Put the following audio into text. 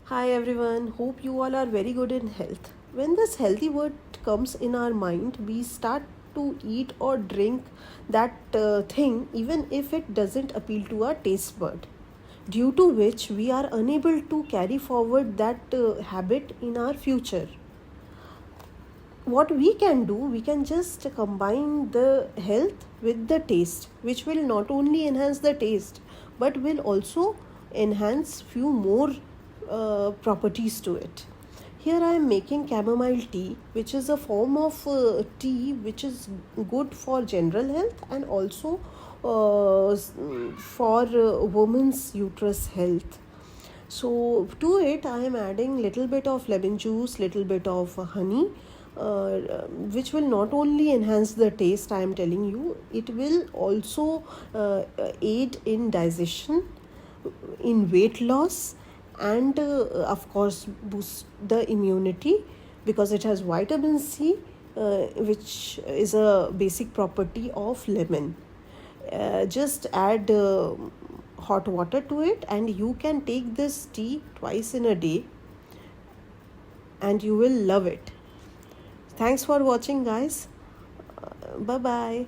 Hi everyone, hope you all are very good in health. When this healthy word comes in our mind, we start to eat or drink that thing even if it doesn't appeal to our taste bud, due to which we are unable to carry forward that habit in our future. What we can do, we can just combine the health with the taste, which will not only enhance the taste but will also enhance few more properties to it. Here I am making chamomile tea, which is a form of tea which is good for general health and also for women's uterus health. So to it I am adding little bit of lemon juice, little bit of honey, uh, which will not only enhance the taste, I am telling you, it will also aid in digestion, in weight loss, and of course boost the immunity because it has vitamin C, which is a basic property of lemon. Just add hot water to it and you can take this tea twice in a day and you will love it. Thanks for watching, guys. Bye bye.